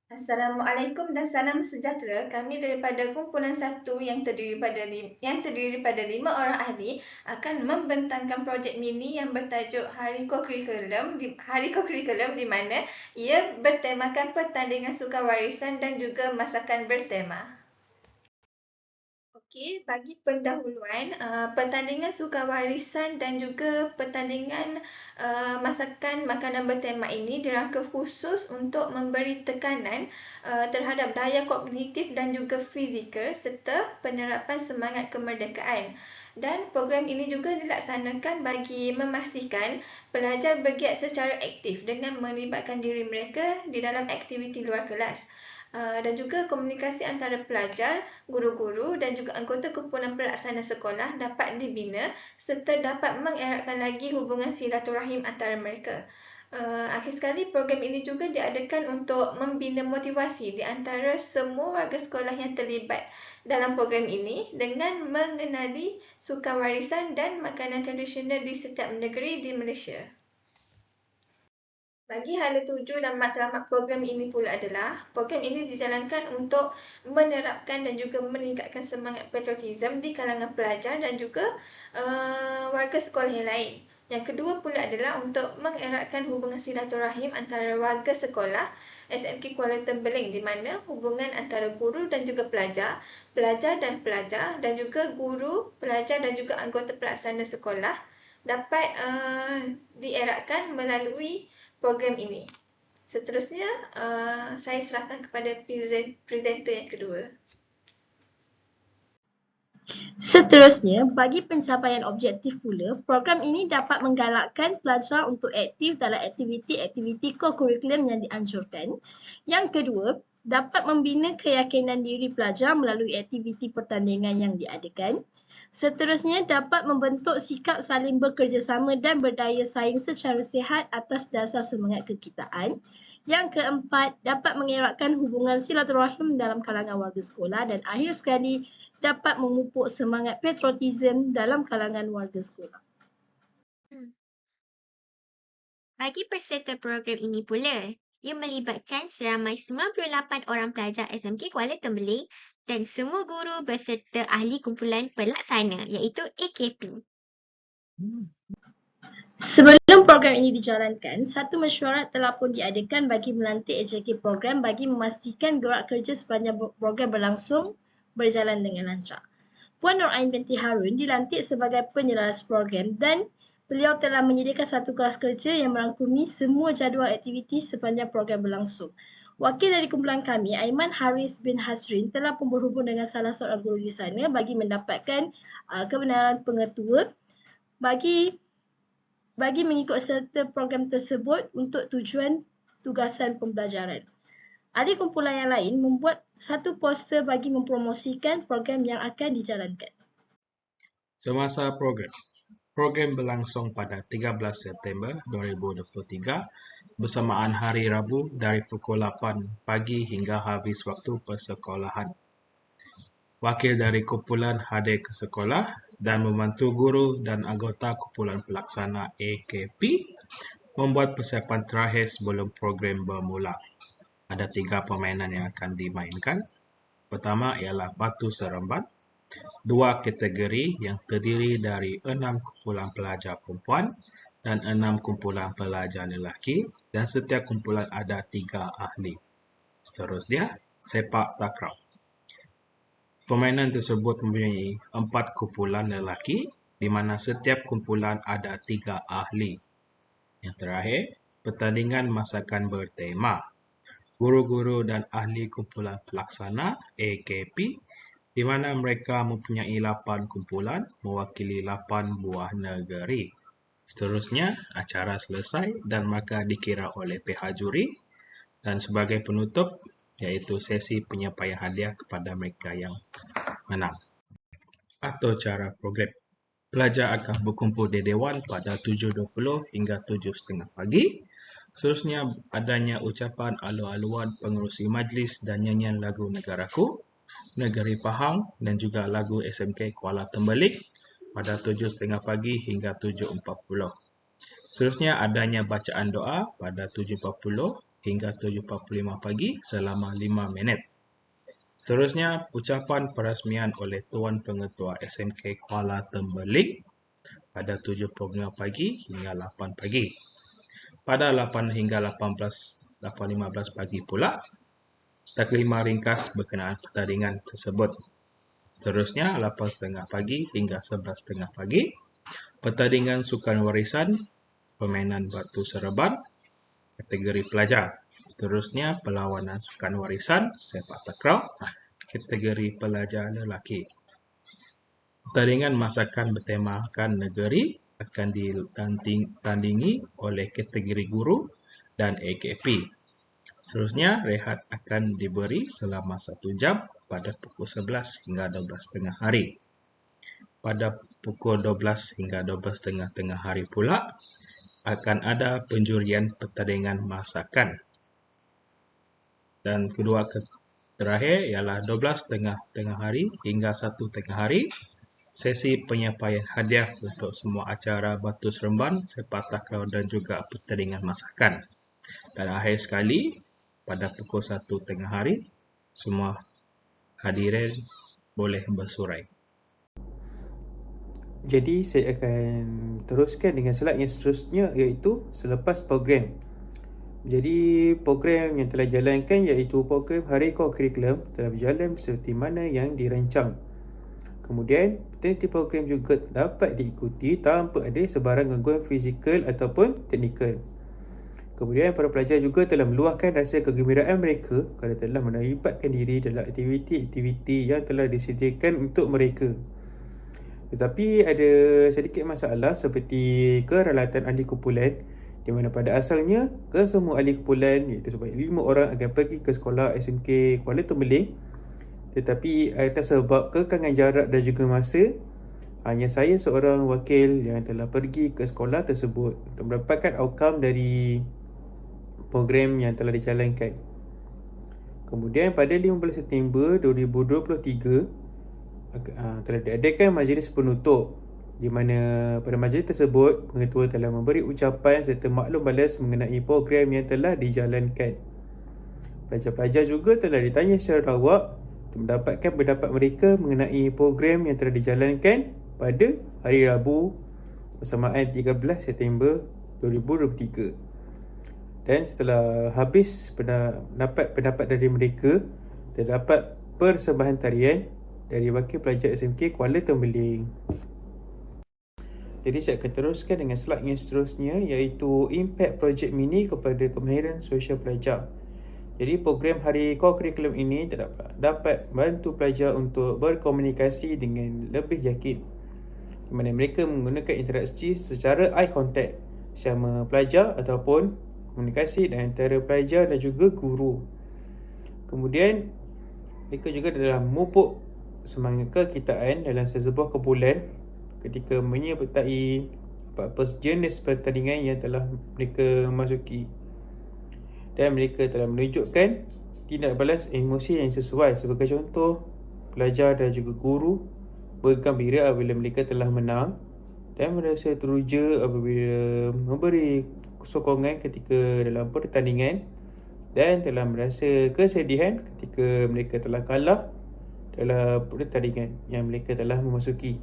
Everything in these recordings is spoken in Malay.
Assalamualaikum dan salam sejahtera. Kami daripada kumpulan satu yang terdiri pada 5 orang ahli akan membentangkan projek mini yang bertajuk Hari Kokurikulum di mana ia bertemakan pertandingan sukan warisan dan juga masakan bertema. Okey, bagi pendahuluan, pertandingan sukan warisan dan juga pertandingan masakan makanan bertema ini dirangka khusus untuk memberi tekanan terhadap daya kognitif dan juga fizikal serta penerapan semangat kemerdekaan. Dan program ini juga dilaksanakan bagi memastikan pelajar bergiat secara aktif dengan melibatkan diri mereka di dalam aktiviti luar kelas. Dan juga komunikasi antara pelajar, guru-guru dan juga anggota kumpulan pelaksana sekolah dapat dibina serta dapat mengeratkan lagi hubungan silaturahim antara mereka. Akhir sekali, program ini juga diadakan untuk membina motivasi di antara semua warga sekolah yang terlibat dalam program ini dengan mengenali sukan warisan dan makanan tradisional di setiap negeri di Malaysia. Bagi hala tuju dan matlamat program ini pula adalah, program ini dijalankan untuk menerapkan dan juga meningkatkan semangat patriotisme di kalangan pelajar dan juga warga sekolah yang lain. Yang kedua pula adalah untuk mengeratkan hubungan silaturahim antara warga sekolah SMK Kuala Tembeling di mana hubungan antara guru dan juga pelajar, pelajar dan pelajar dan juga guru, pelajar dan juga anggota pelaksana sekolah dapat dieratkan melalui program ini. Seterusnya, saya serahkan kepada presenter yang kedua. Seterusnya, bagi pencapaian objektif pula, program ini dapat menggalakkan pelajar untuk aktif dalam aktiviti-aktiviti kokurikulum yang dianjurkan. Yang kedua, dapat membina keyakinan diri pelajar melalui aktiviti pertandingan yang diadakan. Seterusnya, dapat membentuk sikap saling bekerjasama dan berdaya saing secara sihat atas dasar semangat kekitaan. Yang keempat, dapat mengeratkan hubungan silaturahim dalam kalangan warga sekolah dan akhir sekali, dapat memupuk semangat patriotisme dalam kalangan warga sekolah. Bagi peserta program ini pula, ia melibatkan seramai 98 orang pelajar SMK Kuala Tembeling dan semua guru beserta ahli kumpulan pelaksana iaitu AKP. Sebelum program ini dijalankan, satu mesyuarat telah pun diadakan bagi melantik eksekutif program bagi memastikan gerak kerja sepanjang program berlangsung berjalan dengan lancar. Puan Nur Ain binti Harun dilantik sebagai penyelaras program dan beliau telah menyediakan satu kelas kerja yang merangkumi semua jadual aktiviti sepanjang program berlangsung. Wakil dari kumpulan kami, Aiman Haris bin Hasrin, telah pun berhubung dengan salah seorang guru di sana bagi mendapatkan kebenaran pengetua bagi mengikut serta program tersebut untuk tujuan tugasan pembelajaran. Ahli kumpulan yang lain membuat satu poster bagi mempromosikan program yang akan dijalankan. Semasa program berlangsung pada 13 September 2023 bersamaan hari Rabu dari pukul 8 pagi hingga habis waktu persekolahan. Wakil dari kumpulan hadir ke sekolah dan membantu guru dan anggota kumpulan pelaksana AKP membuat persiapan terakhir sebelum program bermula. Ada 3 permainan yang akan dimainkan. Pertama ialah batu seremban, 2 kategori yang terdiri dari 6 kumpulan pelajar perempuan dan 6 kumpulan pelajar lelaki dan setiap kumpulan ada 3 ahli. Seterusnya, sepak takraw. Permainan tersebut mempunyai 4 kumpulan lelaki di mana setiap kumpulan ada 3 ahli. Yang terakhir, pertandingan masakan bertema. Guru-guru dan ahli kumpulan pelaksana AKP di mana mereka mempunyai 8 kumpulan mewakili 8 buah negeri. Seterusnya, acara selesai dan maka dikira oleh pihak juri dan sebagai penutup iaitu sesi penyampaian hadiah kepada mereka yang menang. Atau cara program. Pelajar akan berkumpul di Dewan pada 7.20 hingga 7.30 pagi. Seterusnya adanya ucapan alu-aluan pengerusi majlis dan nyanyian lagu Negaraku, Negeri Pahang dan juga lagu SMK Kuala Tembeling pada 7.30 pagi hingga 7.40. Seterusnya adanya bacaan doa pada 7.40 hingga 7.45 pagi selama 5 minit. Seterusnya, ucapan peresmian oleh Tuan Pengetua SMK Kuala Tembeling pada 7.45 pagi hingga 8 pagi. Pada 8 hingga 8.15 pagi pula, taklima ringkas berkenaan pertandingan tersebut. Seterusnya, 8.30 pagi hingga 11.30 pagi, pertandingan sukan warisan, permainan batu seremban, kategori pelajar. Seterusnya, perlawanan sukan warisan, sepak takraw, kategori pelajar lelaki. Pertandingan masakan bertemakan negeri akan ditandingi oleh kategori guru dan AKP. Seterusnya, rehat akan diberi selama 1 jam pada pukul 11 hingga 12.30 hari. Pada pukul 12 hingga 12.30 tengah hari pula, akan ada penjurian pertandingan masakan. Dan kedua terakhir ialah 12 tengah hari hingga 1 tengah hari, sesi penyampaian hadiah untuk semua acara batu seremban, sepak takraw dan juga pertandingan masakan. Dan akhir sekali, pada pukul 1 tengah hari, semua hadirin boleh bersurai. Jadi saya akan teruskan dengan slide yang seterusnya, iaitu selepas program. Jadi program yang telah dijalankan iaitu program Hari Co-Curriculum telah berjalan seperti mana yang dirancang. Kemudian, aktiviti program juga dapat diikuti tanpa ada sebarang gangguan fizikal ataupun teknikal. Kemudian, para pelajar juga telah meluahkan rasa kegembiraan mereka kerana telah melibatkan diri dalam aktiviti-aktiviti yang telah disediakan untuk mereka. Tetapi ada sedikit masalah seperti keralatan ahli kumpulan, di mana pada asalnya kesemua ahli kumpulan iaitu sebanyak 5 orang akan pergi ke sekolah SMK Kuala Tembeling. Tetapi atas sebab kekangan jarak dan juga masa, hanya saya seorang wakil yang telah pergi ke sekolah tersebut untuk mendapatkan outcome dari program yang telah dijalankan. Kemudian pada 15 September 2023 telah diadakan majlis penutup, di mana pada majlis tersebut pengetua telah memberi ucapan serta maklum balas mengenai program yang telah dijalankan. Pelajar-pelajar juga telah ditanya secara rawak mendapatkan pendapat mereka mengenai program yang telah dijalankan pada hari Rabu bersamaan 13 September 2023. Dan setelah habis dapat pendapat dari mereka, terdapat persembahan tarian dari wakil pelajar SMK Kuala Tembeling. Jadi saya akan teruskan dengan slide yang seterusnya, iaitu impact projek mini kepada kemahiran sosial pelajar. Jadi program Hari Co-Curriculum ini dapat membantu pelajar untuk berkomunikasi dengan lebih yakin, di mana mereka menggunakan interaksi secara eye contact bersama pelajar ataupun komunikasi antara pelajar dan juga guru. Kemudian mereka juga dalam memupuk semangat kekitaan dalam sesebuah kumpulan ketika menyertai apa-apa jenis pertandingan yang telah mereka masuki. Dan mereka telah menunjukkan tindak balas emosi yang sesuai. Sebagai contoh, pelajar dan juga guru bergembira apabila mereka telah menang dan merasa teruja apabila memberi sokongan ketika dalam pertandingan, dan telah merasa kesedihan ketika mereka telah kalah dalam pertandingan yang mereka telah memasuki.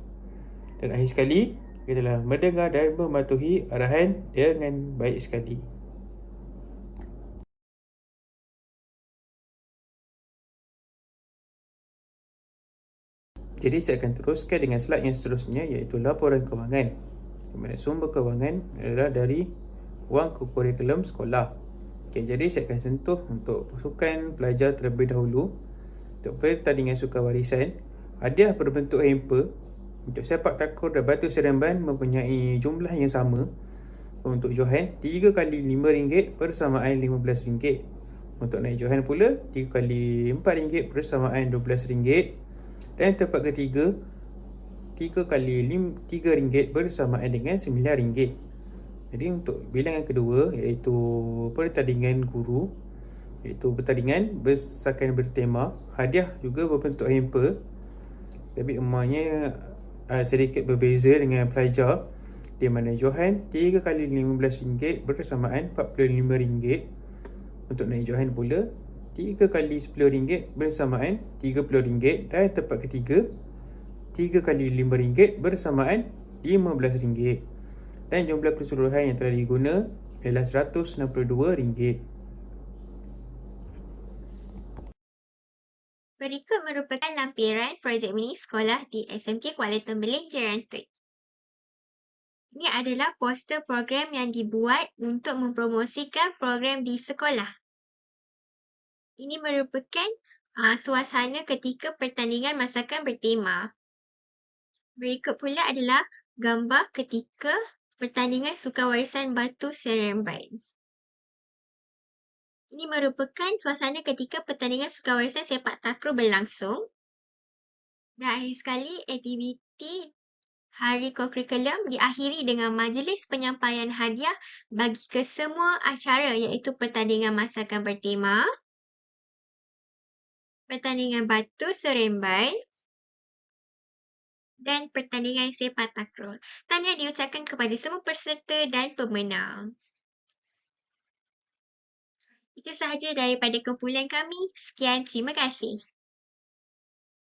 Dan akhir sekali, kita telah mendengar dan mematuhi arahan dengan baik sekali. Jadi saya akan teruskan dengan slide yang seterusnya, iaitu laporan kewangan, di mana sumber kewangan adalah dari wang kurikulum sekolah. Jadi saya akan sentuh untuk sukan pelajar terlebih dahulu. Untuk pertandingan sukan warisan, hadiah berbentuk hamper. Untuk sepak takraw dan batu seremban mempunyai jumlah yang sama. Untuk johan, 3 kali RM5 bersamaan RM15. Untuk naik johan pula, 3 kali RM4 bersamaan RM12. Dan tempat ketiga, 3 kali RM3 bersamaan dengan RM9. Jadi untuk bilangan kedua, iaitu pertandingan guru, iaitu pertandingan bersakan bertema, hadiah juga berbentuk hamper. Tapi umumnya sedikit berbeza dengan pelajar, di mana johan 3 kali RM15 bersamaan RM45. Untuk naik johan pula, 3 kali RM10 bersamaan RM30 dan tempat ketiga 3 kali RM5 bersamaan RM15 dan jumlah keseluruhan yang telah diguna ialah RM162. Berikut merupakan lampiran projek mini sekolah di SMK Kuala Tembeling, Jerantut. Ini adalah poster program yang dibuat untuk mempromosikan program di sekolah. Ini merupakan suasana ketika pertandingan masakan bertema. Berikut pula adalah gambar ketika pertandingan sukawarisan Batu Seremban. Ini merupakan suasana ketika pertandingan sukawarisan sepak takraw berlangsung. Dan akhir sekali, aktiviti Hari Kokurikulum diakhiri dengan majlis penyampaian hadiah bagi kesemua acara iaitu pertandingan masakan bertema, pertandingan Batu Seremban dan pertandingan sepak takraw. Tahniah diucapkan kepada semua peserta dan pemenang. Itu sahaja daripada kumpulan kami. Sekian, terima kasih.